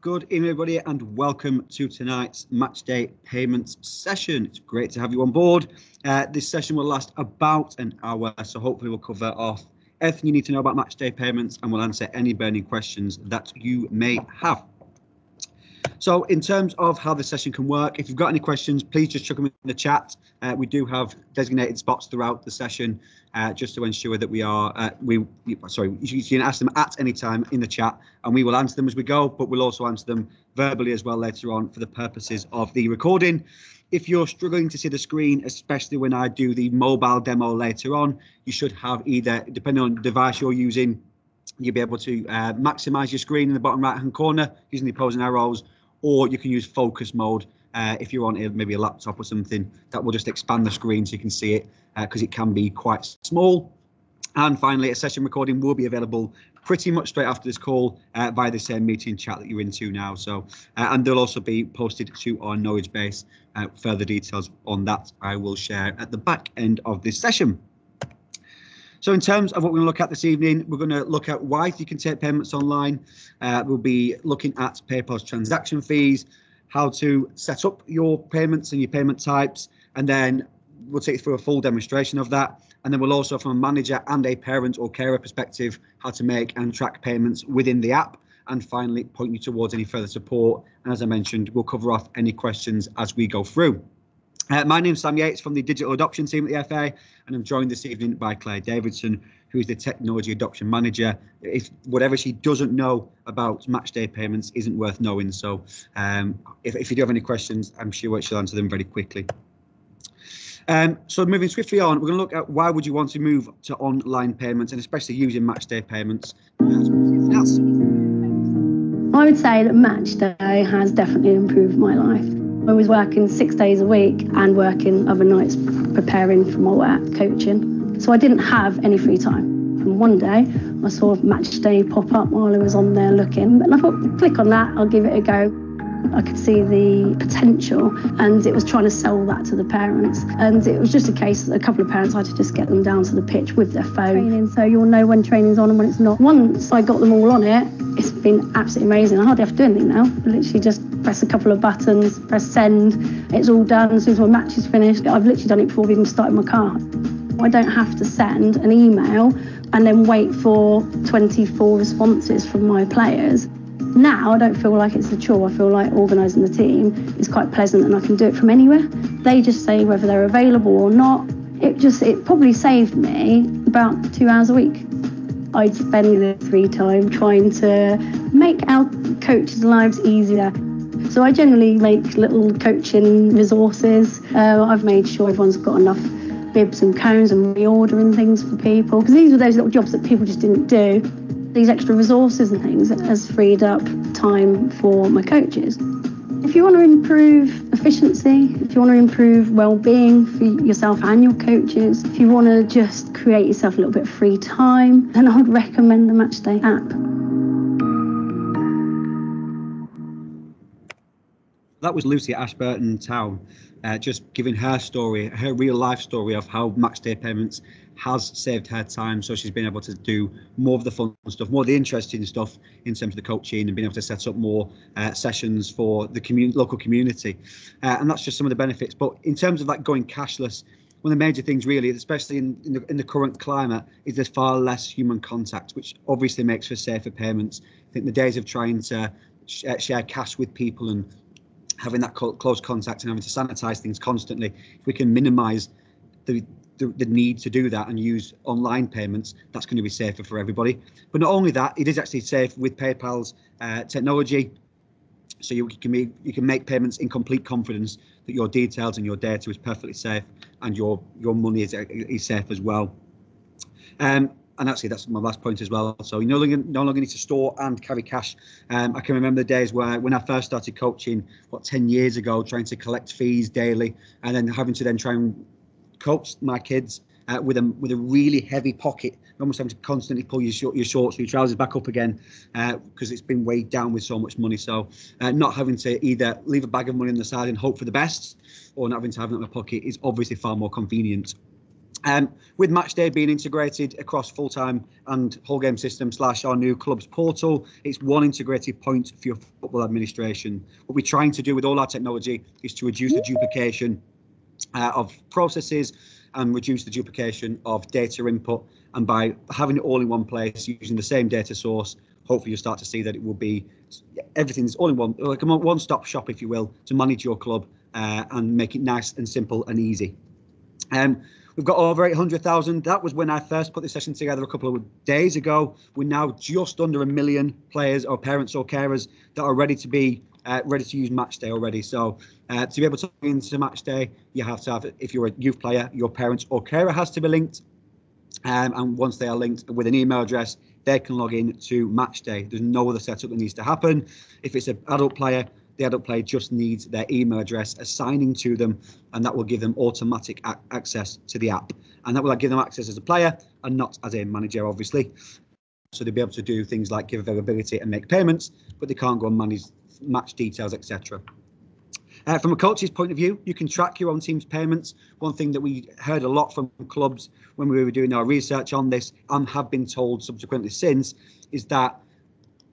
Good evening, everybody, and welcome to tonight's Matchday payments session. It's great to have you on board. This session will last about an hour, so hopefully we'll cover off everything you need to know about Matchday payments, and we'll answer any burning questions that you may have. So in terms of how the session can work, if you've got any questions, please just chuck them in the chat. We do have designated spots throughout the session just to ensure that you can ask them at any time in the chat and we will answer them as we go, but we'll also answer them verbally as well later on for the purposes of the recording. If you're struggling to see the screen, especially when I do the mobile demo later on, you should have either, depending on the device you're using, you'll be able to maximize your screen in the bottom right hand corner using the opposing arrows, or you can use focus mode if you're on maybe a laptop or something. That will just expand the screen so you can see it because it can be quite small. And finally, a session recording will be available pretty much straight after this call via the same meeting chat that you're into now. So, and they'll also be posted to our knowledge base. Further details on that I will share at the back end of this session. So in terms of what we're going to look at this evening, we're going to look at why you can take payments online. We'll be looking at PayPal's transaction fees, how to set up your payments and your payment types, and then we'll take you through a full demonstration of that. And then we'll also, from a manager and a parent or carer perspective, how to make and track payments within the app, and finally point you towards any further support. And as I mentioned, we'll cover off any questions as we go through. My name's Sam Yates from the Digital Adoption team at the FA, and I'm joined this evening by Claire Davidson, who is the Technology Adoption Manager. If whatever she doesn't know about Matchday payments isn't worth knowing, so if you do have any questions, I'm sure she'll answer them very quickly. So moving swiftly on, we're going to look at why would you want to move to online payments, and especially using Matchday payments. I would say that Matchday has definitely improved my life. I was working 6 days a week and working other nights preparing for my work, coaching. So I didn't have any free time. And one day I saw Matchday pop up while I was on there looking, and I thought, click on that, I'll give it a go. I could see the potential, and it was trying to sell that to the parents. And it was just a case that a couple of parents had to just get them down to the pitch with their phone. So you'll know when training's on and when it's not. Once I got them all on it, it's been absolutely amazing. I hardly have to do anything now. I literally just press a couple of buttons, press send, it's all done. As soon as my match is finished, I've literally done it before I've even started my car. I don't have to send an email and then wait for 24 responses from my players. Now I don't feel like it's a chore. I feel like organising the team is quite pleasant and I can do it from anywhere. They just say whether they're available or not. It probably saved me about 2 hours a week. I'd spend the free time trying to make our coaches' lives easier. So I generally make little coaching resources. I've made sure everyone's got enough bibs and cones and reordering things for people, because these were those little jobs that people just didn't do. These extra resources and things has freed up time for my coaches. If you want to improve efficiency, if you want to improve well-being for yourself and your coaches, if you want to just create yourself a little bit of free time, then I would recommend the Matchday app. That was Lucy at Ashburton Town, just giving her story, her real life story of how Matchday payments has saved her time. So she's been able to do more of the fun stuff, more of the interesting stuff in terms of the coaching, and being able to set up more sessions for the local community. And that's just some of the benefits. But in terms of like going cashless, one of the major things really, especially in the current climate, is there's far less human contact, which obviously makes for safer payments. I think the days of trying to share cash with people and having that close contact and having to sanitize things constantly, if we can minimize the need to do that and use online payments, that's going to be safer for everybody. But not only that, it is actually safe with PayPal's technology. So you can make payments in complete confidence that your details and your data is perfectly safe, and your money is safe as well. And actually, that's my last point as well. So you no longer need to store and carry cash. I can remember the days when I first started coaching, 10 years ago, trying to collect fees daily, and then having to then try and coach my kids with a really heavy pocket, almost having to constantly pull your shorts or your trousers back up again because it's been weighed down with so much money. So not having to either leave a bag of money on the side and hope for the best, or not having to have it in my pocket is obviously far more convenient. With Matchday being integrated across full-time and whole game system / our new club's portal, it's one integrated point for your football administration. What we're trying to do with all our technology is to reduce the duplication of processes and reduce the duplication of data input. And by having it all in one place, using the same data source, hopefully you'll start to see that it will be everything's all in one, like a one-stop shop, if you will, to manage your club and make it nice and simple and easy. We've got over 800,000. That was when I first put this session together a couple of days ago. We're now just under 1 million players or parents or carers that are ready to be ready to use Matchday already. So to be able to log into Matchday, you have to have, if you're a youth player, your parents or carer has to be linked. And once they are linked with an email address, they can log in to Matchday. There's no other setup that needs to happen. If it's an adult player, the adult player just needs their email address assigning to them, and that will give them automatic access to the app. And that will give them access as a player and not as a manager, obviously. So they'll be able to do things like give availability and make payments, but they can't go and manage match details, etc. From a coach's point of view, you can track your own team's payments. One thing that we heard a lot from clubs when we were doing our research on this, and have been told subsequently since, is that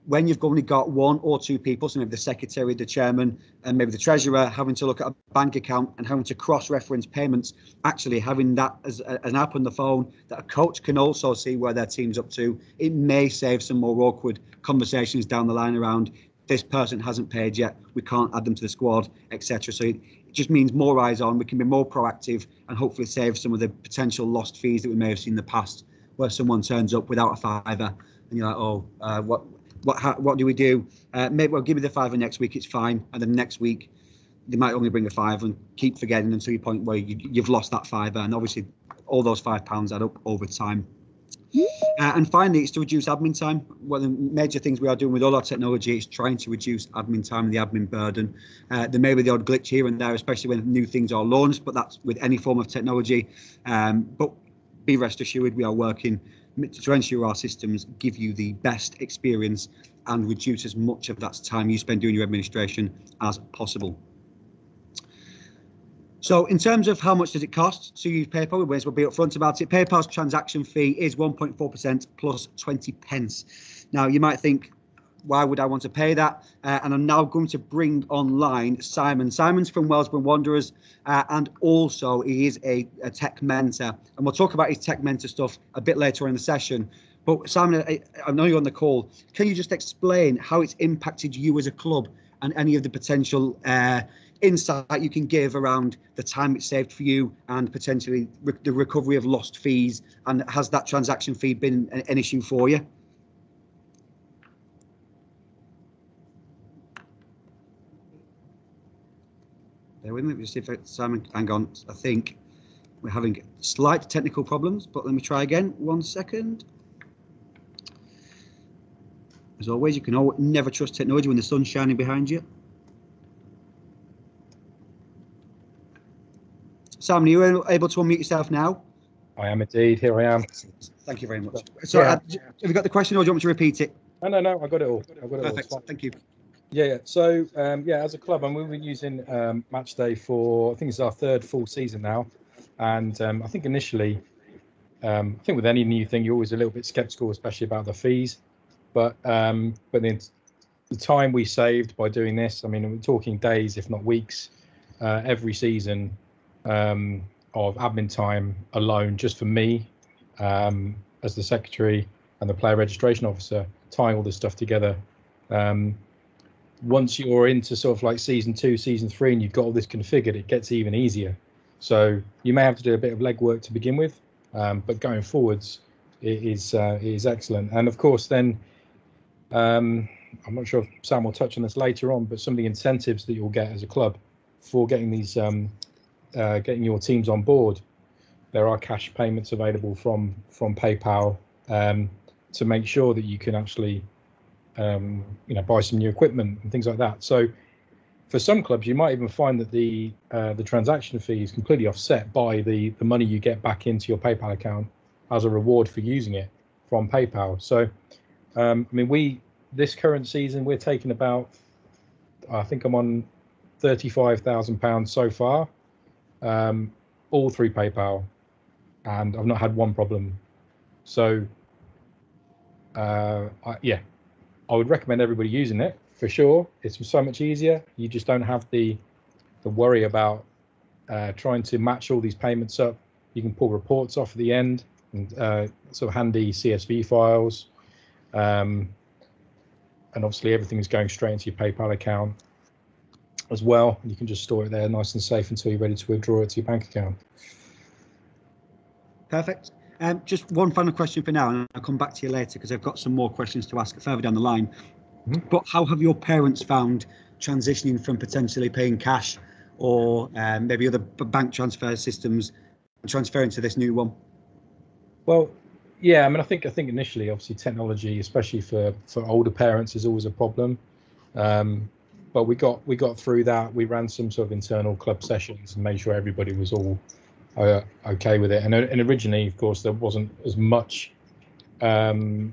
when you've only got one or two people, so maybe the secretary, the chairman, and maybe the treasurer, having to look at a bank account and having to cross-reference payments, actually having that as an app on the phone that a coach can also see where their team's up to, it may save some more awkward conversations down the line around this person hasn't paid yet, we can't add them to the squad, etc. So it just means more eyes on, we can be more proactive and hopefully save some of the potential lost fees that we may have seen in the past, where someone turns up without a fiver and you're like, oh, what do we do? Maybe, well, give me the fiver next week, it's fine. And then next week, they might only bring a fiver and keep forgetting until you point where you've lost that fiver. And obviously, all those £5 add up over time. And finally, it's to reduce admin time. One of the major things we are doing with all our technology is trying to reduce admin time and the admin burden. There may be the odd glitch here and there, especially when new things are launched, but that's with any form of technology. But be rest assured, we are working to ensure our systems give you the best experience and reduce as much of that time you spend doing your administration as possible. So in terms of how much does it cost to use PayPal, we may as well be upfront about it. PayPal's transaction fee is 1.4% plus 20 pence. Now you might think, why would I want to pay that? And I'm now going to bring online Simon. Simon's from Wellesborough Wanderers, and also he is a tech mentor. And we'll talk about his tech mentor stuff a bit later in the session. But Simon, I know you're on the call. Can you just explain how it's impacted you as a club and any of the potential insight you can give around the time it's saved for you and potentially the recovery of lost fees? And has that transaction fee been an issue for you? Bear with me, just see if Simon, hang on, I think we're having slight technical problems, but let me try again, 1 second. As always, you can never trust technology when the sun's shining behind you. Simon, are you able to unmute yourself now? I am indeed, here I am. Thank you very much. So, yeah. Have you got the question or do you want me to repeat it? No, I got it all. Perfect, thank you. Yeah. So, as a club, we've been using Matchday for, I think it's our third full season now. And I think initially, I think with any new thing, you're always a little bit skeptical, especially about the fees. But then the time we saved by doing this, I mean, we're talking days, if not weeks, every season of admin time alone, just for me as the secretary and the player registration officer, tying all this stuff together. Once you're into sort of like season 2, season 3, and you've got all this configured, it gets even easier. So you may have to do a bit of legwork to begin with, but going forwards, it is excellent. And of course, then I'm not sure if Sam will touch on this later on, but some of the incentives that you'll get as a club for getting these getting your teams on board, there are cash payments available from PayPal to make sure that you can actually buy some new equipment and things like that. So for some clubs, you might even find that the transaction fee is completely offset by the money you get back into your PayPal account as a reward for using it from PayPal. So this current season, we're taking about, I think I'm on £35,000 so far, all through PayPal. and I've not had one problem. So yeah, I would recommend everybody using it for sure. It's so much easier. You just don't have the worry about trying to match all these payments up. You can pull reports off at the end, and sort of handy CSV files, and obviously everything is going straight into your PayPal account as well. You can just store it there nice and safe until you're ready to withdraw it to your bank account. Perfect. Just one final question for now, and I'll come back to you later because I've got some more questions to ask further down the line. But how have your parents found transitioning from potentially paying cash or maybe other bank transfer systems and transferring to this new one? Well, yeah, I mean, I think initially, obviously, technology, especially for older parents, is always a problem. But we got through that. We ran some sort of internal club sessions and made sure everybody was all okay with it. And originally, of course, there wasn't as much. The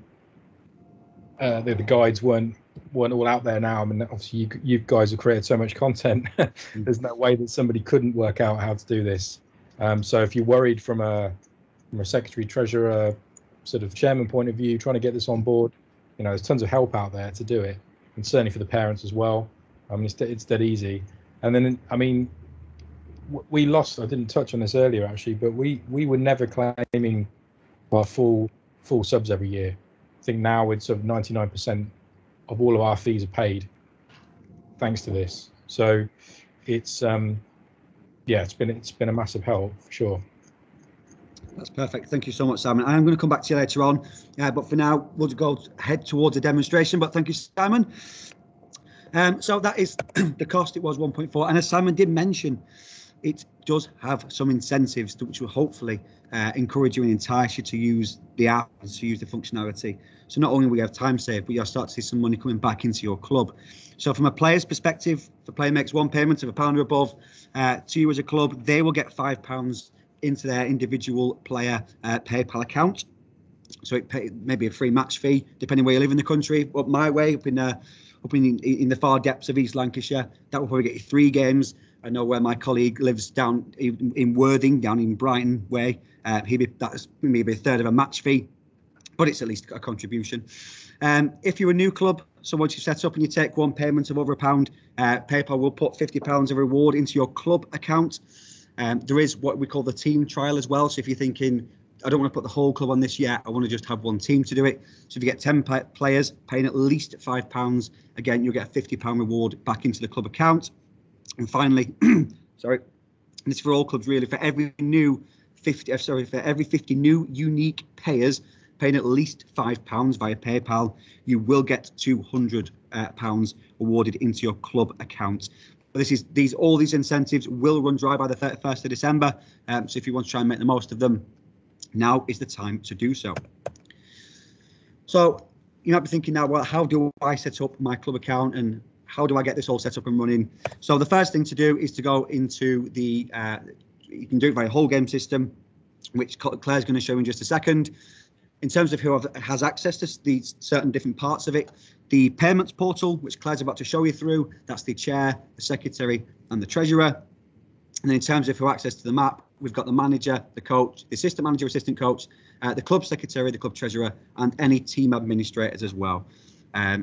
guides weren't all out there now. I mean, obviously, you guys have created so much content. There's no way that somebody couldn't work out how to do this. So if you're worried from a secretary, treasurer, sort of chairman point of view, trying to get this on board, there's tons of help out there to do it, and certainly for the parents as well. I mean, it's dead easy. And then, I mean, we lost. I didn't touch on this earlier actually, but we were never claiming our full subs every year. I think now it's sort of 99% of all of our fees are paid thanks to this. So it's yeah, it's been a massive help for sure. That's perfect. Thank you so much, Simon. I'm going to come back to you later on, but for now we'll head towards a demonstration. But thank you, Simon. So that is the cost. It was 1.4, and as Simon did mention, it does have some incentives which will hopefully encourage you and entice you to use the app and to use the functionality. So not only will you have time saved, but you'll start to see some money coming back into your club. So from a player's perspective, if a player makes one payment of £1 or above to you as a club, they will get £5 into their individual player PayPal account. So it may be a free match fee, depending where you live in the country. Up my way, up in the far depths of East Lancashire, that will probably get you 3 games. I know where my colleague lives down in Worthing, down in Brighton way. That's maybe a third of a match fee, but it's at least a contribution. If you're a new club, so once you set up and you take one payment of over £1, PayPal will put £50 of reward into your club account. There is what we call the team trial as well. So if you're thinking, I don't want to put the whole club on this yet, I want to just have one team to do it. So if you get 10 players paying at least £5, again, you'll get a £50 reward back into the club account. And finally, sorry, this is for all clubs really, for every 50 new unique payers paying at least £5 via PayPal, you will get £200 awarded into your club account. But all these incentives will run dry by the 31st of December. So if you want to try and make the most of them, now is the time to do so. So you might be thinking now, well, how do I set up my club account and how do I get this all set up and running? So the first thing to do is to go into you can do it via whole game system, which Claire's going to show in just a second. In terms of who has access to these certain different parts of it, the payments portal, which Claire's about to show you through, that's the chair, the secretary and the treasurer. And then in terms of who has access to the map, we've got the manager, the coach, the assistant manager, assistant coach, the club secretary, the club treasurer, and any team administrators as well.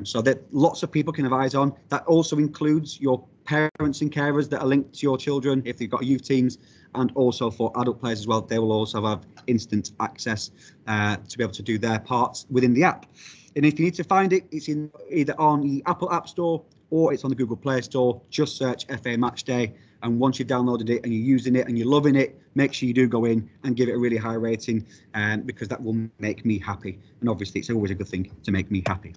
So that lots of people can have eyes on. That also includes your parents and carers that are linked to your children if they've got youth teams, and also for adult players as well. They will also have instant access to be able to do their parts within the app. And if you need to find it, it's either on the Apple App Store or it's on the Google Play Store. Just search FA Matchday. And once you've downloaded it and you're using it and you're loving it, make sure you do go in and give it a really high rating, because that will make me happy. And obviously, it's always a good thing to make me happy.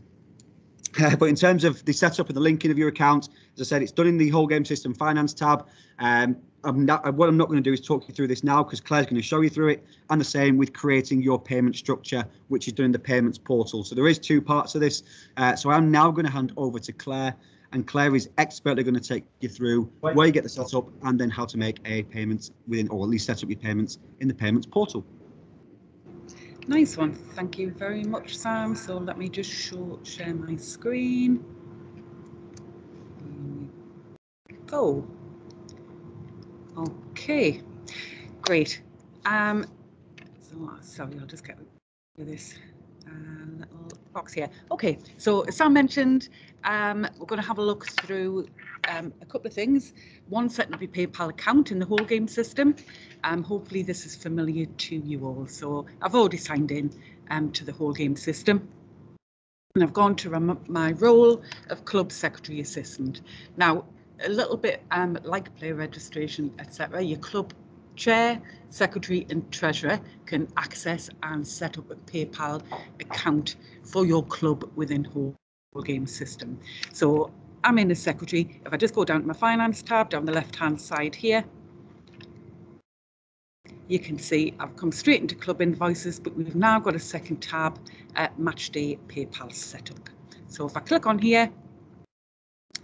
But in terms of the setup and the linking of your account, as I said, it's done in the whole game system finance tab. What I'm not going to do is talk you through this now because Claire's going to show you through it, and the same with creating your payment structure, which is done in the payments portal. So there is 2 parts of this. So I'm now going to hand over to Claire, and Claire is expertly going to take you through where you get the setup and then how to make a payment within, or at least set up your payments in the payments portal. Nice one. Thank you very much, Sam. So let me just share my screen. Go. Okay, great. So sorry, I'll just get rid of this little box here. Okay, so as Sam mentioned, we're going to have a look through a couple of things. One, setting up your PayPal account in the whole game system. Hopefully this is familiar to you all. So I've already signed in to the whole game system. And I've gone to my role of club secretary assistant. Now, a little bit like player registration, etc. Your club chair, secretary and treasurer can access and set up a PayPal account for your club within whole game system. So I'm in as secretary. If I just go down to my finance tab down the left hand side here, you can see I've come straight into club invoices, but we've now got a second tab at Matchday PayPal setup. So if I click on here,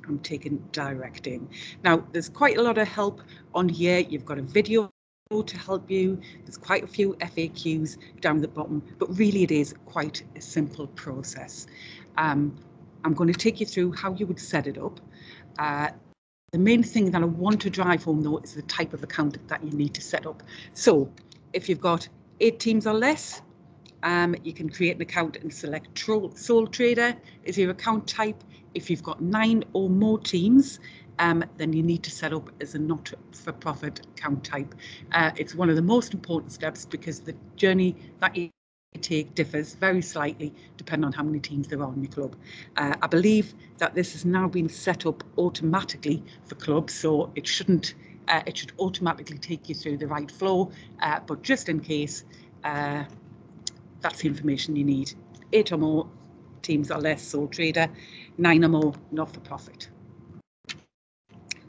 I'm taken direct in. Now there's quite a lot of help on here. You've got a video to help you. There's quite a few FAQs down the bottom, but really it is quite a simple process. I'm going to take you through how you would set it up. The main thing that I want to drive home though is the type of account that you need to set up. So if you've got 8 teams or less, you can create an account and select sole trader as your account type. If you've got 9 or more teams, then you need to set up as a not-for-profit account type. It's one of the most important steps because the journey that you take differs very slightly depending on how many teams there are in your club. I believe that this has now been set up automatically for clubs, so it shouldn't. It should automatically take you through the right flow, but just in case, that's the information you need. 8 or more teams or less, sole trader, 9 or more, not-for-profit.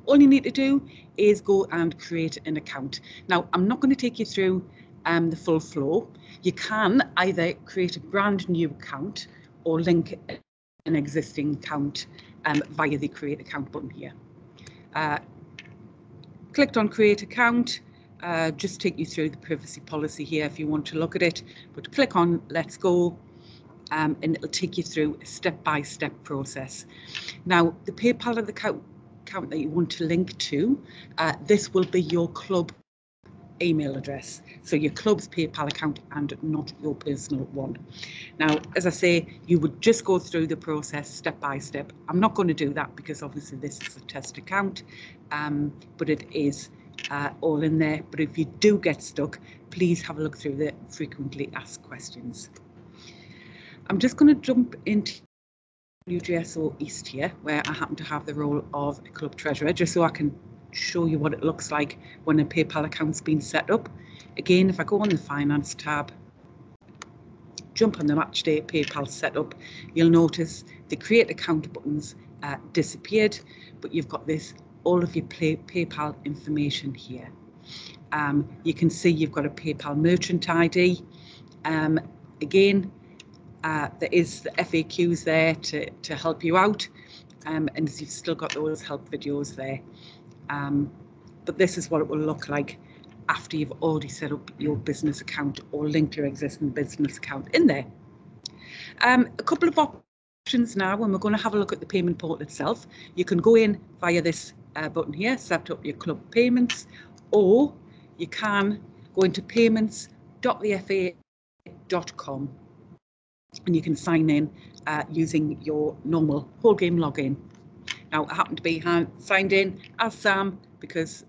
All you need to do is go and create an account. Now, I'm not going to take you through the full flow. You can either create a brand new account or link an existing account via the create account button here. Clicked on create account, just take you through the privacy policy here if you want to look at it, but click on let's go and it'll take you through a step-by-step process. Now, the PayPal account that you want to link to, this will be your club email address, so your club's PayPal account and not your personal one. Now, as I say, you would just go through the process step by step. I'm not going to do that because obviously this is a test account, but it is all in there. But if you do get stuck, please have a look through the frequently asked questions. I'm just going to jump into WGSO East here, where I happen to have the role of a club treasurer, just so I can show you what it looks like when a PayPal account's been set up. Again, if I go on the finance tab, jump on the Matchday PayPal setup, you'll notice the create account buttons disappeared, but you've got all of your PayPal information here. You can see you've got a PayPal merchant ID. Again, there is the FAQs there to help you out, and you've still got those help videos there. But this is what it will look like after you've already set up your business account or linked your existing business account in there. A couple of options now, when we're going to have a look at the payment portal itself. You can go in via this button here, set up your club payments, or you can go into payments.thefa.com and you can sign in using your normal whole game login. Now, I happen to be signed in as Sam because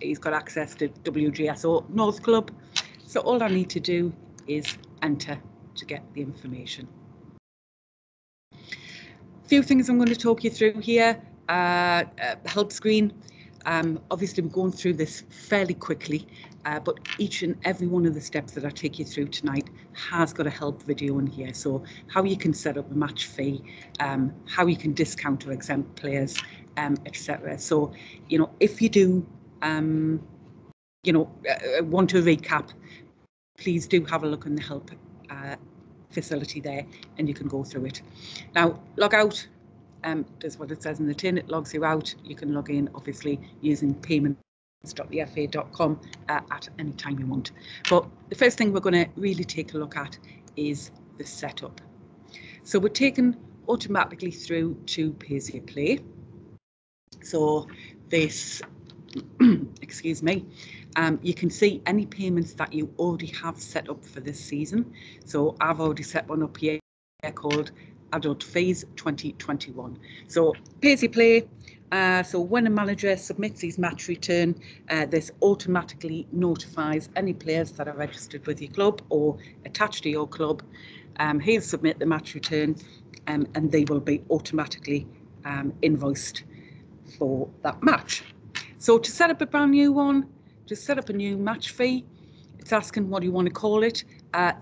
he's got access to WGSO North Club. So all I need to do is enter to get the information. A few things I'm going to talk you through here. Help screen. Obviously, we're going through this fairly quickly, but each and every one of the steps that I take you through tonight has got a help video in here. So how you can set up a match fee, how you can discount or exempt players, etc. So, if you do, want to recap, please do have a look in the help facility there and you can go through it. Now, log out. Does what it says in the tin, it logs you out. You can log in, obviously, using payments.thefa.com at any time you want. But the first thing we're going to really take a look at is the setup. So we're taken automatically through to Pay As You Play. So this, excuse me, You can see any payments that you already have set up for this season. So I've already set one up here called Adult Fees 2021. So pay as you play. So when a manager submits his match return, this automatically notifies any players that are registered with your club or attached to your club. He'll submit the match return and they will be automatically invoiced for that match. So to set up a brand new one, just set up a new match fee. It's asking what you want to call it.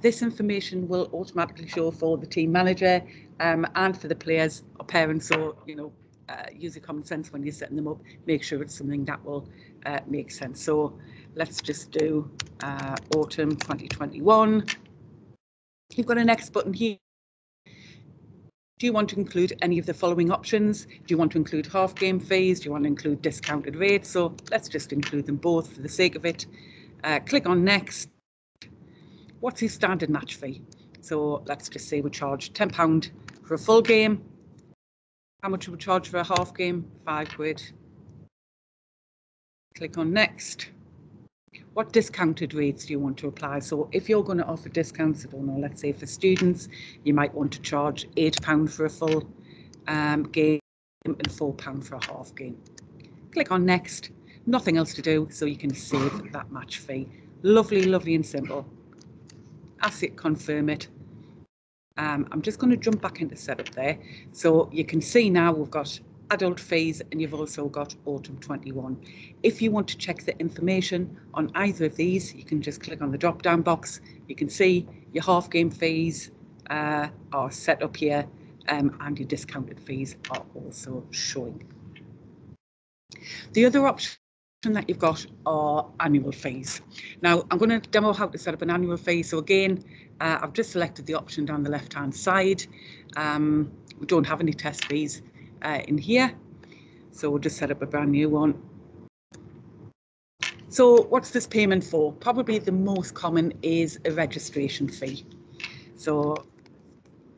This information will automatically show for the team manager and for the players or parents. So, use your common sense when you're setting them up. Make sure it's something that will make sense. So let's just do autumn 2021. You've got a next button here. Do you want to include any of the following options? Do you want to include half game fees? Do you want to include discounted rates? So let's just include them both for the sake of it. Click on next. What's your standard match fee? So let's just say we charge £10 for a full game. How much would we charge for a half game? £5. Click on next. What discounted rates do you want to apply? So if you're going to offer discounts, I don't know, let's say for students, you might want to charge £8 for a full game and £4 for a half game. Click on next. Nothing else to do, so you can save that match fee. Lovely, lovely and simple. As it confirm it. I'm just going to jump back into setup there. So you can see now we've got adult fees and you've also got autumn 21. If you want to check the information on either of these, you can just click on the drop down box. You can see your half game fees are set up here and your discounted fees are also showing. The other option that you've got are annual fees. Now I'm going to demo how to set up an annual fee. So again, I've just selected the option down the left hand side. We don't have any test fees in here, so we'll just set up a brand new one. So what's this payment for? Probably the most common is a registration fee. So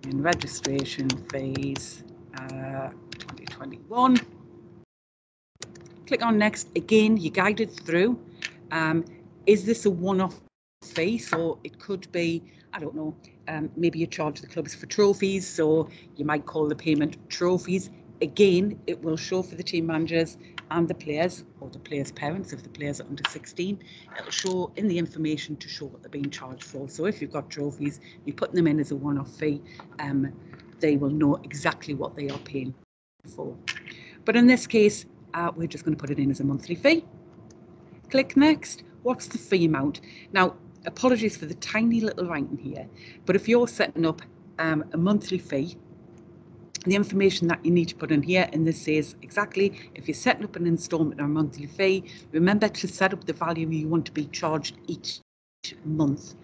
in registration fees 2021, click on next. Again, you're guided through. Is this a one-off fee? So it could be, I don't know, maybe you charge the clubs for trophies, so you might call the payment trophies. Again, it will show for the team managers and the players, or the players' parents if the players are under 16. It'll show in the information to show what they're being charged for. So if you've got trophies, you're putting them in as a one-off fee, they will know exactly what they are paying for. But in this case, we're just going to put it in as a monthly fee. Click next. What's the fee amount? Now, apologies for the tiny little writing here, but if you're setting up a monthly fee, the information that you need to put in here, and this says exactly, if you're setting up an instalment or a monthly fee, remember to set up the value you want to be charged each month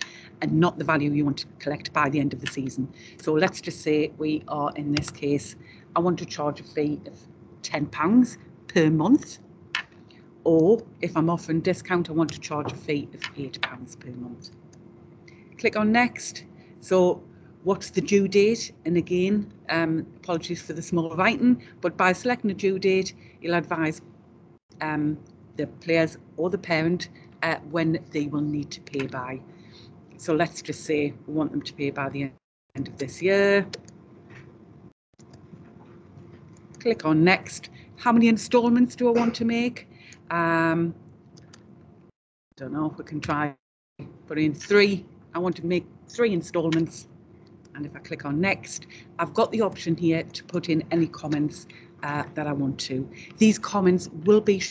and not the value you want to collect by the end of the season. So let's just say we are, in this case, I want to charge a fee of £10 per month, or if I'm offering discount, I want to charge a fee of £8 per month. Click on next. So what's the due date? And again, apologies for the small writing, but by selecting a due date, you'll advise the players or the parent when they will need to pay by. So let's just say we want them to pay by the end of this year. Click on next. How many instalments do I want to make? I don't know, we can try put in 3. I want to make 3 instalments. And if I click on next, I've got the option here to put in any comments that I want to. These comments will be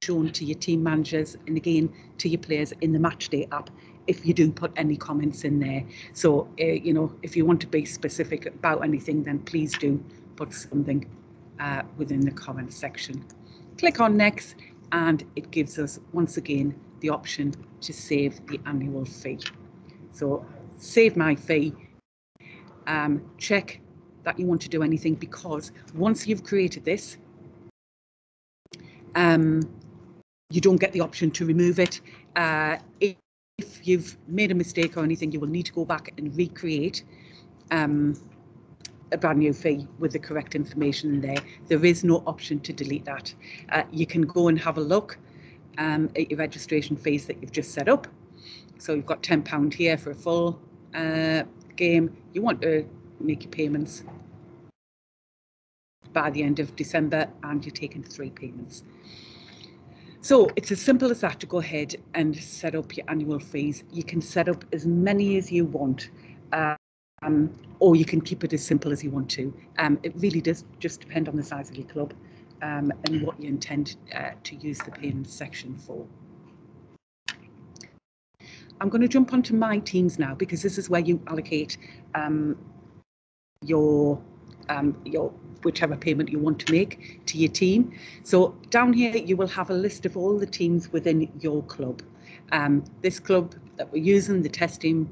shown to your team managers and again to your players in the Matchday app if you do put any comments in there. So, if you want to be specific about anything, then please do put something within the comment section. Click on next and it gives us once again the option to save the annual fee. So save my fee. Check that you want to do anything, because once you've created this, you don't get the option to remove it. If you've made a mistake or anything, you will need to go back and recreate a brand new fee with the correct information in there. There is no option to delete that. You can go and have a look at your registration fees that you've just set up. So you've got £10 here for a full game. You want to make your payments by the end of December, and you're taking 3 payments. So it's as simple as that to go ahead and set up your annual fees. You can set up as many as you want, or you can keep it as simple as you want to. It really does just depend on the size of your club and what you intend to use the payments section for. I'm going to jump onto my teams now, because this is where you allocate your whichever payment you want to make to your team. So down here you will have a list of all the teams within your club. This club that we're using, the test team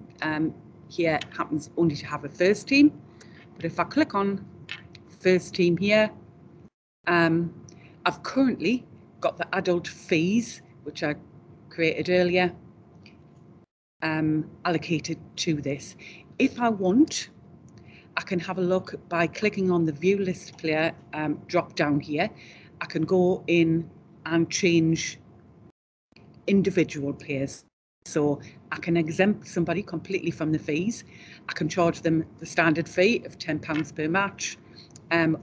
here, happens only to have a first team. But if I click on first team here, I've currently got the adult fees, which I created earlier, allocated to this. If I want, I can have a look by clicking on the view list player drop down here. I can go in and change individual players. So I can exempt somebody completely from the fees. I can charge them the standard fee of £10 per match,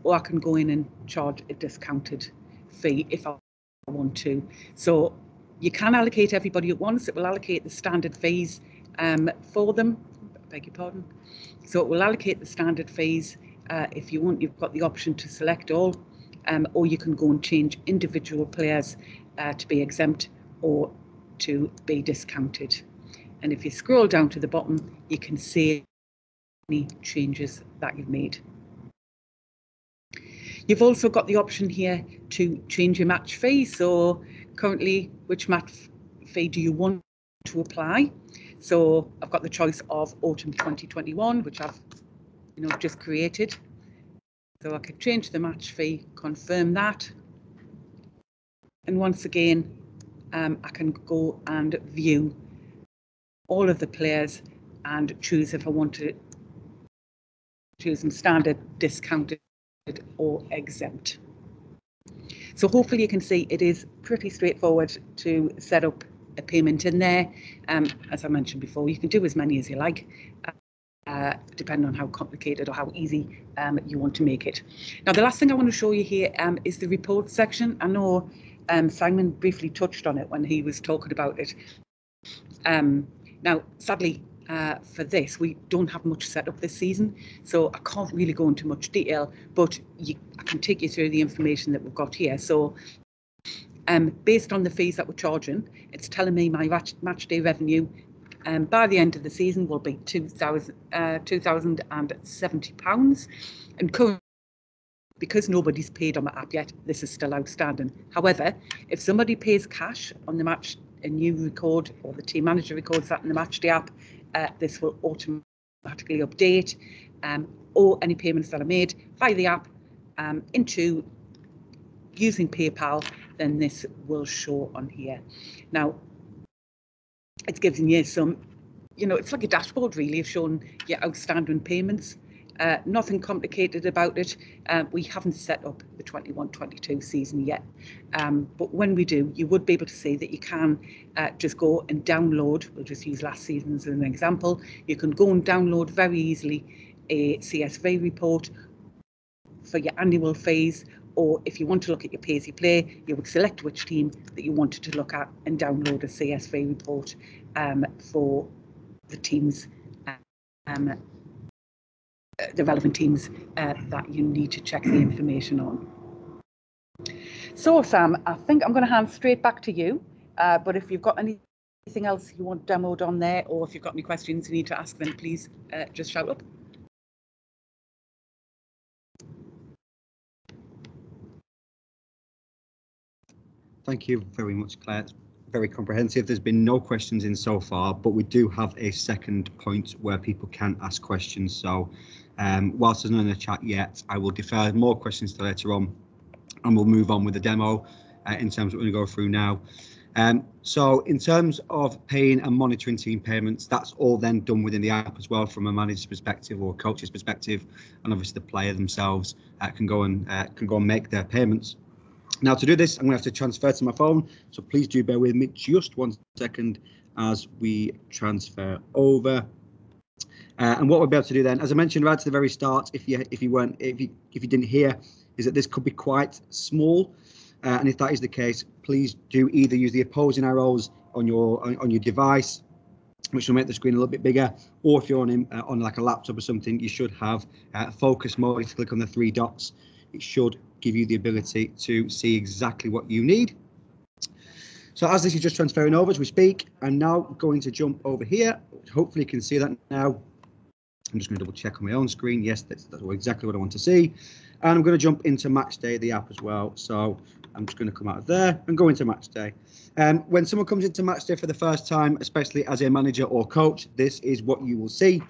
or I can go in and charge a discounted fee if I want to. So you can allocate everybody at once. It will allocate the standard fees for them. I beg your pardon. So it will allocate the standard fees. If you want, you've got the option to select all, or you can go and change individual players to be exempt or to be discounted. And if you scroll down to the bottom, you can see any changes that you've made. You've also got the option here to change your match fee. So currently, which match fee do you want to apply? So I've got the choice of autumn 2021, which I've just created. So I could change the match fee, confirm that. And once again, I can go and view all of the players and choose if I want to choose them standard, discounted or exempt. So hopefully you can see it is pretty straightforward to set up a payment in there. As I mentioned before, you can do as many as you like, depending on how complicated or how easy you want to make it. Now, the last thing I want to show you here is the report section. I know Simon briefly touched on it when he was talking about it. Now, sadly, for this, we don't have much set up this season, so I can't really go into much detail, but I can take you through the information that we've got here. So based on the fees that we're charging, it's telling me my match day revenue by the end of the season will be £2,070. And currently, because nobody's paid on the app yet, this is still outstanding. However, if somebody pays cash on the match and you record, or the team manager records that in the Matchday app, this will automatically update, or any payments that are made by the app into using PayPal, then this will show on here. Now, it's giving you some, it's like a dashboard really of showing your outstanding payments. Nothing complicated about it. We haven't set up the 21-22 season yet, but when we do, you would be able to see that you can just go and download. We'll just use last season as an example. You can go and download very easily a CSV report for your annual fees, or if you want to look at your pay as you play, you would select which team that you wanted to look at and download a CSV report for the teams, the relevant teams that you need to check the information on. So Sam, I think I'm going to hand straight back to you, but if you've got anything else you want demoed on there, or if you've got any questions you need to ask, then please just shout up. Thank you very much, Claire. It's very comprehensive. There's been no questions in so far, but we do have a second point where people can ask questions. So whilst there's none in the chat yet, I will defer more questions to later on, and we'll move on with the demo in terms of what we're going to go through now. So in terms of paying and monitoring team payments, that's all then done within the app as well, from a manager's perspective or a coach's perspective, and obviously the player themselves can go and make their payments. Now to do this, I'm going to have to transfer to my phone, so please do bear with me just 1 second as we transfer over. And what we'll be able to do then, as I mentioned right at the very start, if you didn't hear, is that this could be quite small, and if that is the case, please do either use the opposing arrows on your device, which will make the screen a little bit bigger, or if you're on like a laptop or something, you should have focus mode. If you click on the 3 dots, it should give you the ability to see exactly what you need. So as this is just transferring over as we speak, I'm now going to jump over here. Hopefully you can see that now. I'm just going to double check on my own screen. Yes, that's exactly what I want to see. And I'm going to jump into Matchday, the app as well. So I'm just going to come out of there and go into Matchday. When someone comes into Matchday for the first time, especially as a manager or coach, this is what you will see.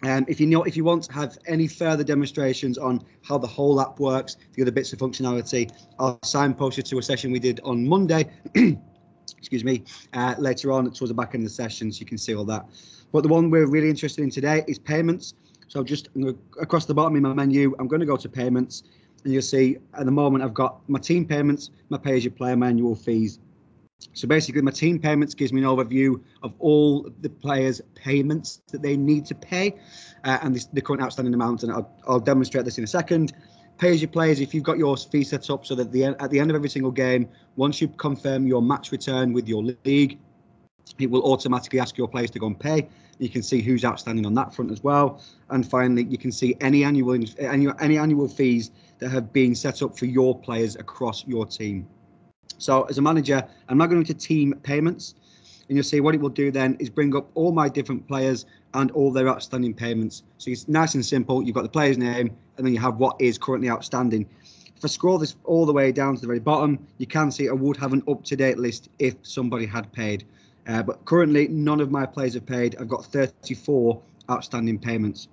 If you want to have any further demonstrations on how the whole app works, the other bits of functionality, I'll signpost you to a session we did on Monday. Excuse me, later on towards the back end of the session, so you can see all that. But the one we're really interested in today is payments. So just across the bottom in my menu, I'm going to go to payments, and you'll see at the moment I've got my team payments, my pay-as-you-play, my annual fees. So basically, my team payments gives me an overview of all the players' payments that they need to pay, and the current outstanding amount. And I'll demonstrate this in a second. Pay-as-you-play is if you've got your fee set up so that at the end of every single game, once you confirm your match return with your league, it will automatically ask your players to go and pay. You can see who's outstanding on that front as well. And finally, you can see any annual fees that have been set up for your players across your team. So as a manager, I'm now going to team payments, and you'll see what it will do then is bring up all my different players and all their outstanding payments. So it's nice and simple. You've got the player's name, and then you have what is currently outstanding. If I scroll this all the way down to the very bottom, you can see I would have an up-to-date list if somebody had paid. But currently, none of my players have paid. I've got 34 outstanding payments.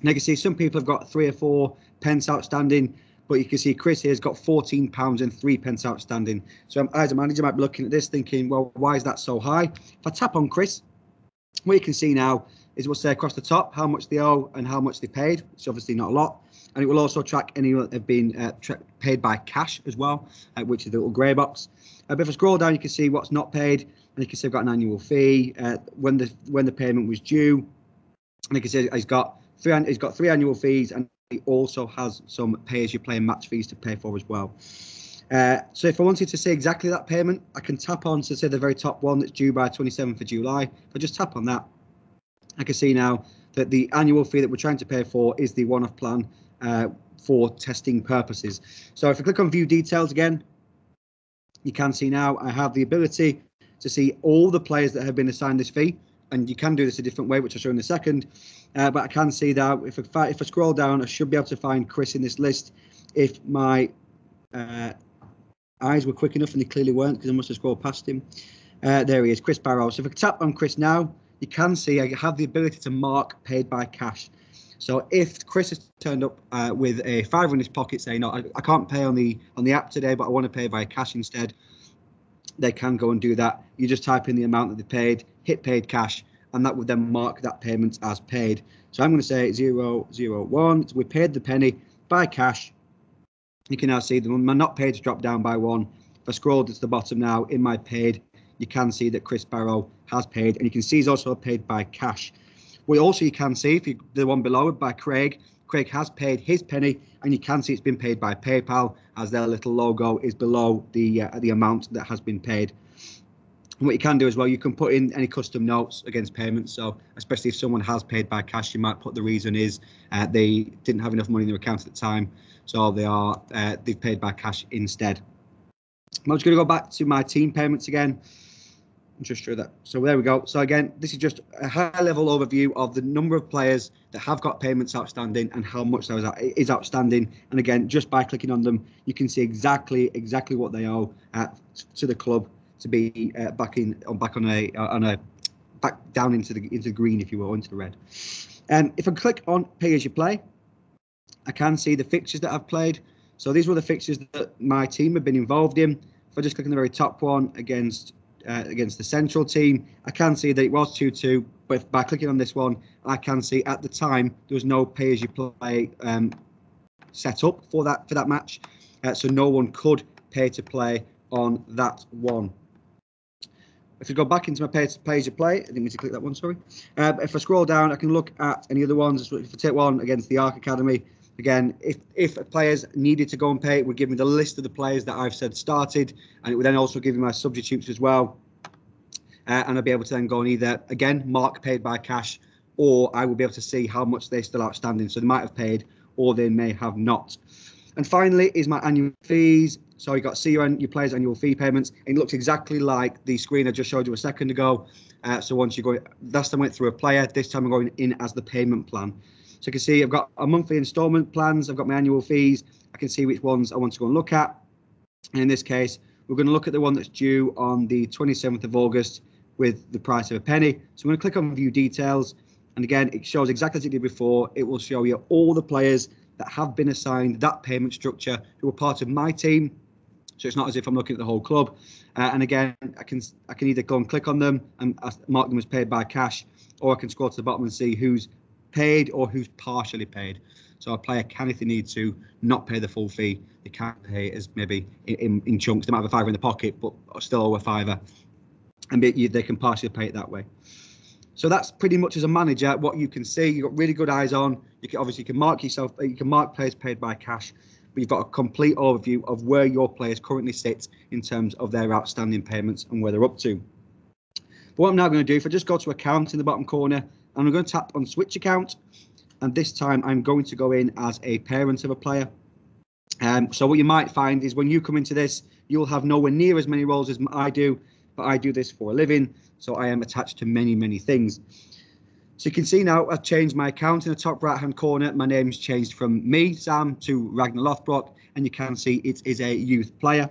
Now you can see some people have got 3 or 4 pence outstanding, but you can see Chris here has got £14 and 3 pence outstanding. So as a manager, I might be looking at this thinking, well, why is that so high? If I tap on Chris, what you can see now is it will say across the top how much they owe and how much they paid. It's obviously not a lot. And it will also track any that have been paid by cash as well, which is the little grey box. But if I scroll down, you can see what's not paid. And you can see I've got an annual fee, when the payment was due. And you can see he's got 3 annual fees, and he also has some pay-as-you-play and match fees to pay for as well. So if I wanted to see exactly that payment, I can tap on to say the very top one that's due by 27th of July. If I just tap on that, I can see now that the annual fee that we're trying to pay for is the one-off plan for testing purposes. So if I click on view details again, you can see now I have the ability to see all the players that have been assigned this fee, and you can do this a different way, which I'll show in a second. But I can see that if I scroll down, I should be able to find Chris in this list if my eyes were quick enough, and they clearly weren't because I must have scrolled past him. There he is, Chris Barrow. So if I tap on Chris now, you can see I have the ability to mark paid by cash. So if Chris has turned up with a £5 in his pocket saying, no, I can't pay on the app today, but I want to pay by cash instead, they can go and do that. You just type in the amount that they paid, hit paid cash, and that would then mark that payment as paid. So I'm going to say 001. So we paid the penny by cash. You can now see the my not paid has dropped down by 1. If I scroll to the bottom now in my paid, you can see that Chris Barrow has paid, and you can see he's also paid by cash. Well, also you can see if you the one below by Craig has paid his penny, and you can see it's been paid by PayPal as their little logo is below the amount that has been paid. And what you can do as well, you can put in any custom notes against payments. So especially if someone has paid by cash, you might put the reason is they didn't have enough money in their account at the time, so they've paid by cash instead. I'm just going to go back to my team payments again. Just show that. So there we go. So again, this is just a high-level overview of the number of players that have got payments outstanding and how much that is outstanding. And again, just by clicking on them, you can see exactly what they owe to the club to be back down into the green, if you will, into the red. If I click on Pay as you Play, I can see the fixtures that I've played. So these were the fixtures that my team have been involved in. If I just click on the very top one against the central team, I can see that it was 2-2, but by clicking on this one, I can see at the time there was no pay-as-you-play set up for that match, so no one could pay to play on that one. If we go back into my page to play, I didn't mean to click that one, sorry. If I scroll down, I can look at any other ones. If I take one against the Arc Academy, again, if players needed to go and pay, it would give me the list of the players that I've said started, and it would then also give me my substitutes as well. And I'll be able to then go and either, again, mark paid by cash, or I will be able to see how much they're still outstanding. So they might have paid, or they may have not. And finally is my annual fees. So you got to see your players' annual fee payments. It looks exactly like the screen I just showed you a second ago. So once you go, last time I went through a player, this time I'm going in as the payment plan. So you can see I've got a monthly instalment plans. I've got my annual fees. I can see which ones I want to go and look at. And in this case, we're going to look at the one that's due on the 27th of August with the price of a penny. So I'm going to click on view details. And again, it shows exactly as it did before. It will show you all the players that have been assigned that payment structure who are part of my team. So it's not as if I'm looking at the whole club. And again, I can either go and click on them and mark them as paid by cash, or I can scroll to the bottom and see who's paid or who's partially paid. So a player can, if they need to, not pay the full fee. They can pay as maybe in chunks. They might have a fiver in the pocket, but still owe a fiver. And they can partially pay it that way. So that's pretty much, as a manager, what you can see. You've got really good eyes on. You can obviously mark yourself. You can mark players paid by cash, but you've got a complete overview of where your players currently sit in terms of their outstanding payments and where they're up to. But what I'm now going to do, if I just go to account in the bottom corner, and I'm going to tap on switch account, and this time I'm going to go in as a parent of a player. So what you might find is when you come into this, you'll have nowhere near as many roles as I do, but I do this for a living, so I am attached to many things. So you can see now I've changed my account in the top right hand corner. My name's changed from me, Sam, to Ragnar Lothbrock, and you can see it is a youth player.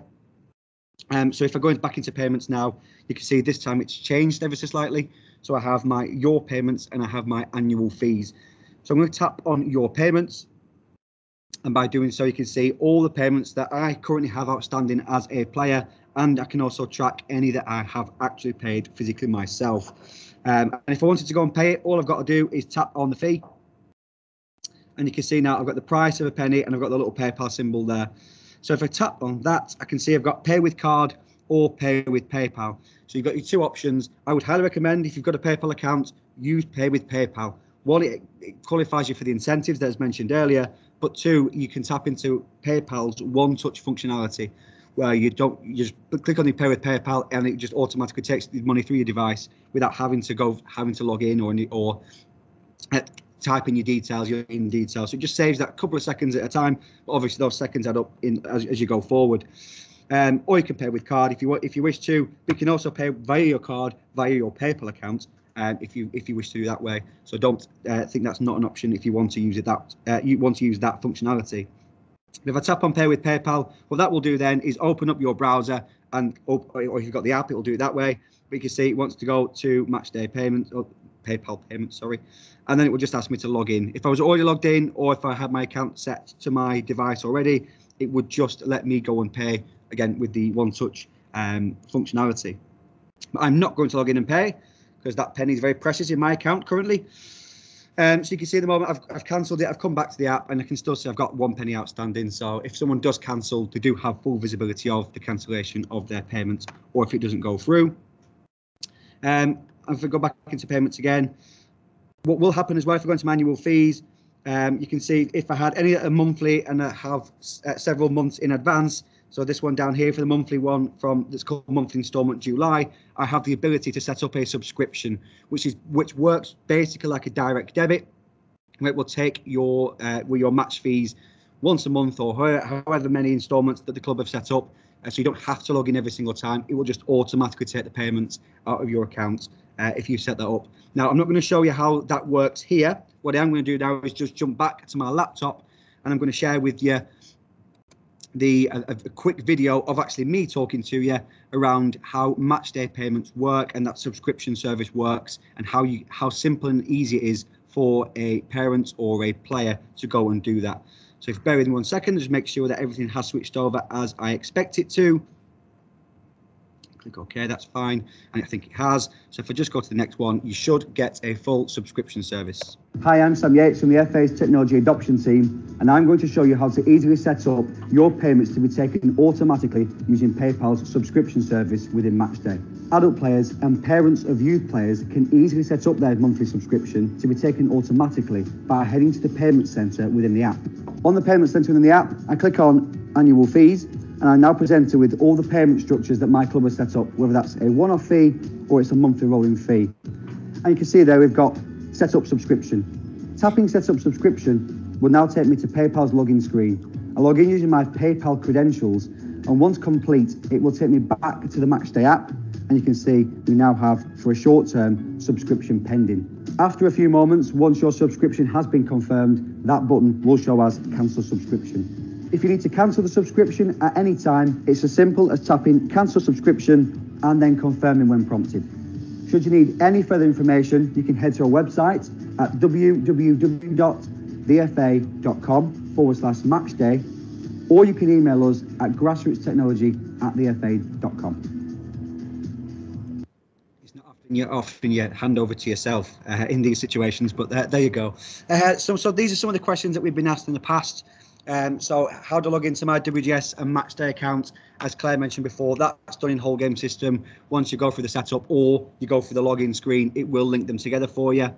So if I go back into payments now, you can see this time it's changed ever so slightly. So I have my your payments and I have my annual fees. So I'm going to tap on your payments, and by doing so you can see all the payments that I currently have outstanding as a player, and I can also track any that I have actually paid physically myself. And if I wanted to go and pay it, all I've got to do is tap on the fee, and you can see now I've got the price of a penny and I've got the little PayPal symbol there. So if I tap on that, I can see I've got pay with card or pay with PayPal. So you've got your two options. I would highly recommend, if you've got a PayPal account, use pay with PayPal. One, it qualifies you for the incentives that was mentioned earlier, but two, you can tap into PayPal's one-touch functionality, where you just click on the pay with PayPal and it just automatically takes the money through your device without having to log in or type in your details, your in details. So it just saves that couple of seconds at a time, but obviously those seconds add up as you go forward. Or you can pay with card if you wish to. But you can also pay via your card, via your PayPal account, if you wish to do that way. So don't think that's not an option if you want to use it you want to use that functionality. If I tap on pay with PayPal, what that will do then is open up your browser, or if you've got the app, it will do it that way. But you can see it wants to go to Matchday payments, or PayPal payments, sorry, and then it will just ask me to log in. If I was already logged in, or if I had my account set to my device already, it would just let me go and pay again with the one-touch functionality. But I'm not going to log in and pay because that penny is very precious in my account currently. So you can see at the moment I've cancelled it. I've come back to the app and I can still see I've got 1 penny outstanding. So if someone does cancel, they do have full visibility of the cancellation of their payments, or if it doesn't go through. If we go back into payments again, what will happen as well if I go into my annual fees, you can see if I had any monthly and I have several months in advance. So this one down here for the monthly one that's called monthly instalment July, I have the ability to set up a subscription, which works basically like a direct debit, where it will take your match fees once a month or however many instalments that the club have set up. So you don't have to log in every single time. It will just automatically take the payments out of your account if you set that up. Now, I'm not going to show you how that works here. What I am going to do now is just jump back to my laptop, and I'm going to share with you a quick video of actually me talking to you around how Matchday payments work and that subscription service works, and how simple and easy it is for a parent or a player to go and do that. So if you bear with me 1 second, just make sure that everything has switched over as I expect it to. click OK, that's fine. And I think it has. So if I just go to the next one, you should get a full subscription service. Hi, I'm Sam Yates from the FA's Technology Adoption Team, and I'm going to show you how to easily set up your payments to be taken automatically using PayPal's subscription service within Matchday. Adult players and parents of youth players can easily set up their monthly subscription to be taken automatically by heading to the Payment Centre within the app. On the Payment Centre within the app, I click on Annual Fees, and I'm now presented with all the payment structures that my club has set up, whether that's a one-off fee or it's a monthly rolling fee. And you can see there we've got Set Up Subscription. Tapping Set Up Subscription will now take me to PayPal's login screen. I log in using my PayPal credentials, and once complete, it will take me back to the Matchday app, and you can see we now have, for a short-term, subscription pending. After a few moments, once your subscription has been confirmed, that button will show as Cancel Subscription. If you need to cancel the subscription at any time, it's as simple as tapping Cancel Subscription and then confirming when prompted. Should you need any further information, you can head to our website at www.thefa.com/matchday, or you can email us at grassrootstechnology@thefa.com. Often you hand over to yourself in these situations, but there you go. So these are some of the questions that we've been asked in the past. So how to log into my WGS and Matchday account, as Claire mentioned before, that's done in whole game system. Once you go through the setup or you go through the login screen, it will link them together for you.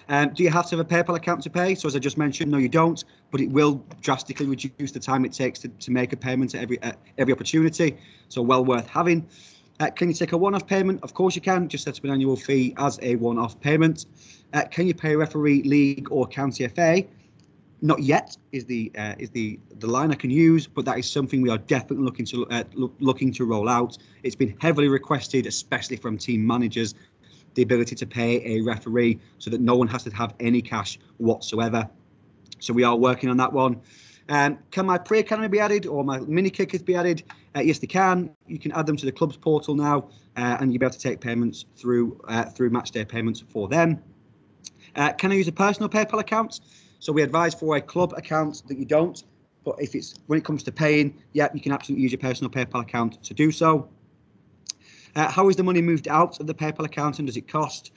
Do you have to have a PayPal account to pay? So as I just mentioned, no, you don't, but it will drastically reduce the time it takes to make a payment at every opportunity. So well worth having. Can you take a one-off payment? Of course you can. Just set up an annual fee as a one-off payment. Can you pay a referee, league, or county FA? Not yet is the line I can use, but that is something we are definitely looking to roll out. It's been heavily requested, especially from team managers, the ability to pay a referee so that no one has to have any cash whatsoever. So we are working on that one. Can my pre-academy be added or my mini kickers be added? Yes, they can. You can add them to the club's portal now, and you'll be able to take payments through Matchday payments for them. Can I use a personal PayPal account? So we advise for a club account that you don't, but when it comes to paying, yeah, you can absolutely use your personal PayPal account to do so. How is the money moved out of the PayPal account and does it cost?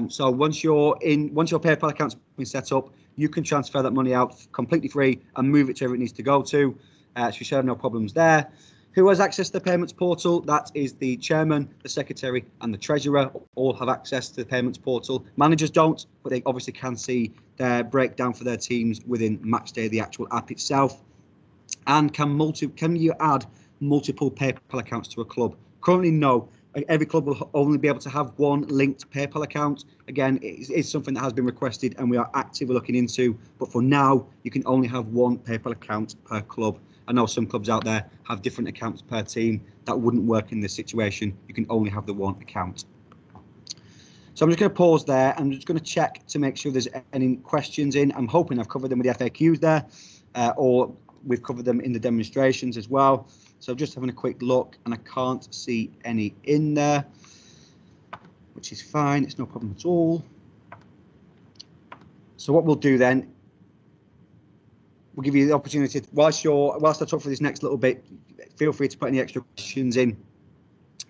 So once your PayPal account's been set up, you can transfer that money out completely free and move it to where it needs to go to. So you should have no problems there. Who has access to the payments portal? That is the chairman, the secretary, and the treasurer. All have access to the payments portal. Managers don't, but they obviously can see their breakdown for their teams within Matchday, the actual app itself. And can you add multiple PayPal accounts to a club? Currently, no. Every club will only be able to have one linked PayPal account. Again, it's something that has been requested and we are actively looking into. But for now, you can only have one PayPal account per club. I know some clubs out there have different accounts per team. That wouldn't work in this situation. You can only have the one account. So I'm just going to pause there. I'm just going to check to make sure there's any questions in. I'm hoping I've covered them with the FAQs there, or we've covered them in the demonstrations as well. So I'm just having a quick look and I can't see any in there, which is fine. It's no problem at all. So what we'll do then, we'll give you the opportunity, whilst I talk for this next little bit, feel free to put any extra questions in.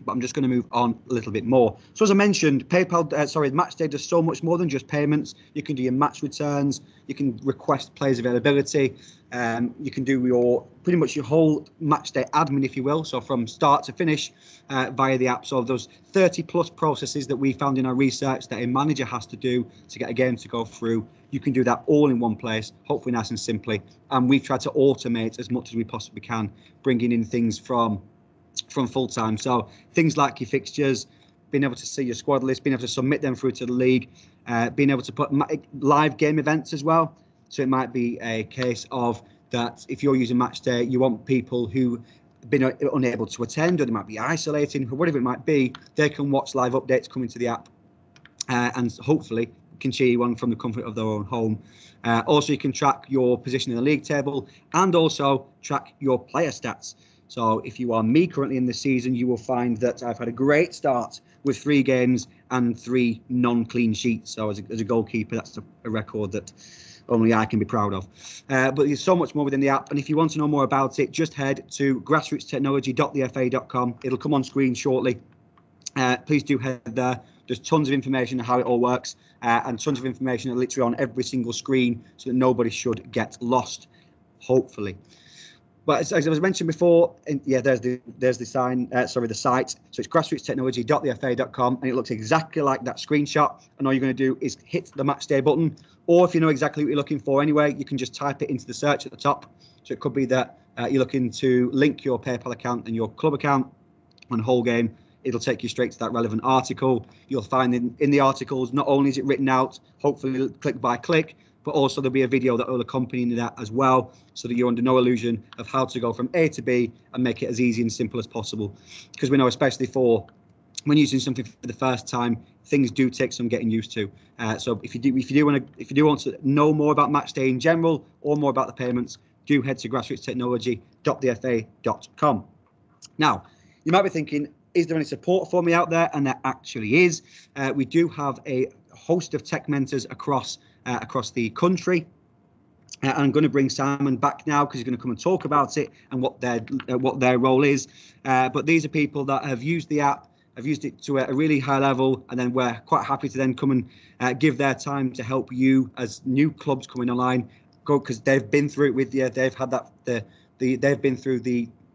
But I'm just going to move on a little bit more. So as I mentioned, Matchday does so much more than just payments. You can do your match returns. You can request players' availability. You can do pretty much your whole Matchday admin, if you will. So from start to finish via the app. So those 30+ processes that we found in our research that a manager has to do to get a game to go through, you can do that all in one place, hopefully nice and simply. And we've tried to automate as much as we possibly can, bringing in things from full time. So things like your fixtures, being able to see your squad list, being able to submit them through to the league, being able to put live game events as well. So it might be a case of that if you're using Matchday, you want people who have been unable to attend, or they might be isolating, or whatever it might be, they can watch live updates coming to the app and hopefully can cheer you on from the comfort of their own home. Also, you can track your position in the league table and also track your player stats. So if you are me currently in this season, you will find that I've had a great start with 3 games and 3 non-clean sheets. So as a goalkeeper, that's a record that only I can be proud of. But there's so much more within the app. And if you want to know more about it, just head to grassrootstechnology.thefa.com. It'll come on screen shortly. Please do head there. There's tons of information on how it all works, and tons of information are literally on every single screen, so that nobody should get lost, hopefully. But as I was mentioned before, there's the sign. The site. So it's grassrootstechnology.thefa.com, and it looks exactly like that screenshot. And all you're going to do is hit the Matchday button, or if you know exactly what you're looking for anyway, you can just type it into the search at the top. So it could be that you're looking to link your PayPal account and your club account on whole game. It'll take you straight to that relevant article. You'll find in the articles, not only is it written out, hopefully click by click, but also there'll be a video that will accompany that as well, so that you're under no illusion of how to go from A to B and make it as easy and simple as possible. Because we know, especially for when using something for the first time, things do take some getting used to. So if you do want to know more about Matchday in general, or more about the payments, do head to grassrootstechnology.thefa.com. Now, you might be thinking, is there any support for me out there? And there actually is. We do have a host of tech mentors across the country. And I'm going to bring Simon back now, because he's going to come and talk about it and what their role is. But these are people that have used the app, have used it to a really high level, and then we're quite happy to then come and give their time to help you as new clubs coming online, because they've been through it with you. They've had that they've been through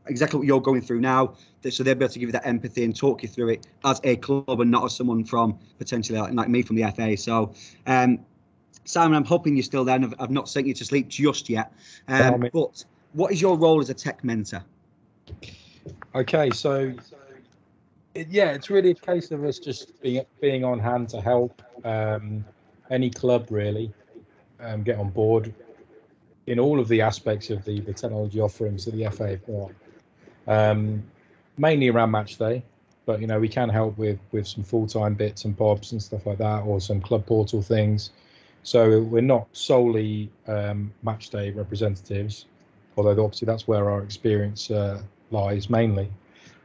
exactly what you're going through now, so they'll be able to give you that empathy and talk you through it as a club and not as someone from potentially like me from the FA. So Simon, I'm hoping you're still there, and I've not sent you to sleep just yet. But what is your role as a tech mentor? Okay, so it's really a case of us just being on hand to help any club really get on board in all of the aspects of the technology offerings that the FA have got. Mainly around Matchday, but we can help with some full-time bits and bobs and stuff like that, or some club portal things. So we're not solely Matchday representatives, although obviously that's where our experience lies mainly.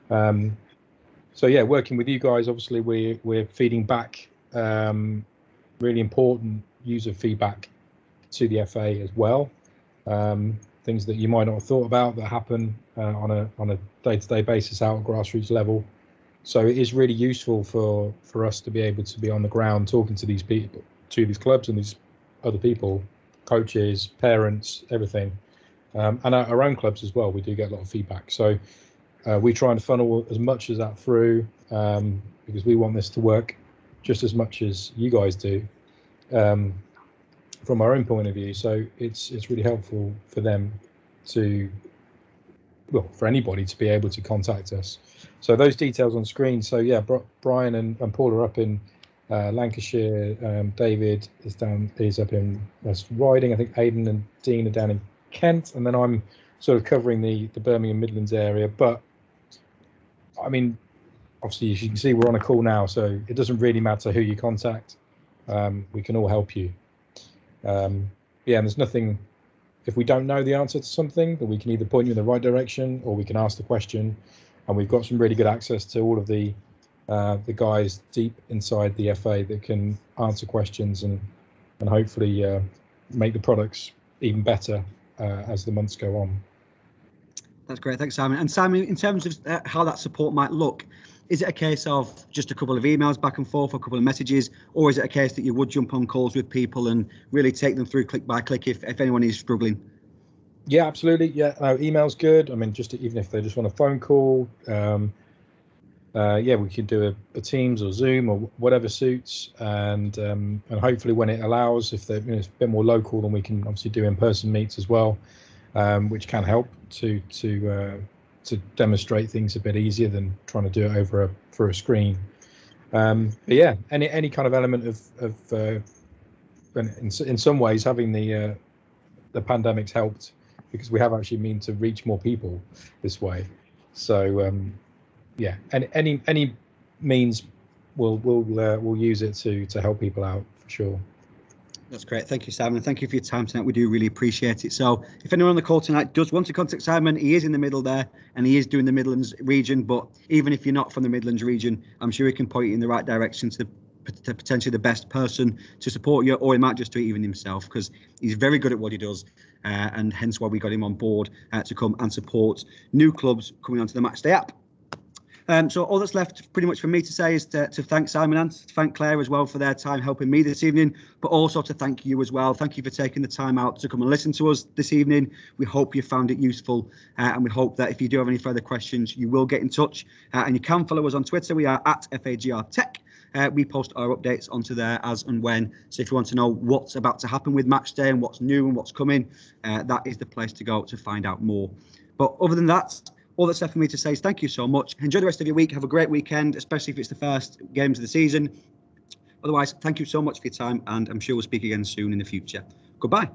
So yeah, working with you guys, obviously we're feeding back really important user feedback to the FA as well. Things that you might not have thought about that happen on a day-to-day basis out at grassroots level. So it is really useful for us to be able to be on the ground talking to these people, to these clubs and these other people, coaches, parents, everything, and our own clubs as well. We do get a lot of feedback. So we try and funnel as much as that through, because we want this to work just as much as you guys do. From our own point of view, so it's really helpful for them for anybody to be able to contact us. So those details on screen. So yeah, Brian and Paul are up in Lancashire. David is up in West Riding. I think Aidan and Dean are down in Kent, and then I'm sort of covering the Birmingham Midlands area. But I mean, obviously, as you can see, we're on a call now, so it doesn't really matter who you contact. We can all help you. And there's nothing, if we don't know the answer to something, that we can either point you in the right direction, or we can ask the question. And we've got some really good access to all of the guys deep inside the FA that can answer questions and hopefully make the products even better as the months go on. That's great. Thanks, Simon. And Simon, in terms of how that support might look, is it a case of just a couple of emails back and forth, a couple of messages, or is it a case that you would jump on calls with people and really take them through click by click if anyone is struggling? Yeah, absolutely. Yeah, email's good. I mean, even if they just want a phone call, we can do a Teams or Zoom or whatever suits, and hopefully when it allows, if they're it's a bit more local, then we can obviously do in-person meets as well, which can help to demonstrate things a bit easier than trying to do it for a screen. But yeah, any kind of element of in some ways having the pandemic's helped, because we have actually mean to reach more people this way. So yeah, and any means we'll use it to help people out for sure. That's great. Thank you, Simon. Thank you for your time tonight. We do really appreciate it. So if anyone on the call tonight does want to contact Simon, he is in the middle there, and he is doing the Midlands region. But even if you're not from the Midlands region, I'm sure he can point you in the right direction to potentially the best person to support you, or he might just do it even himself, because he's very good at what he does, and hence why we got him on board to come and support new clubs coming onto the Matchday app. So all that's left pretty much for me to say is to thank Simon and to thank Claire as well for their time helping me this evening, but also to thank you as well. Thank you for taking the time out to come and listen to us this evening. We hope you found it useful, and we hope that if you do have any further questions, you will get in touch, and you can follow us on Twitter. We are at FAGR Tech. We post our updates onto there as and when. So if you want to know what's about to happen with Matchday and what's new and what's coming, that is the place to go to find out more. But other than that, all that's left for me to say is thank you so much. Enjoy the rest of your week. Have a great weekend, especially if it's the first games of the season. Otherwise, thank you so much for your time, and I'm sure we'll speak again soon in the future. Goodbye.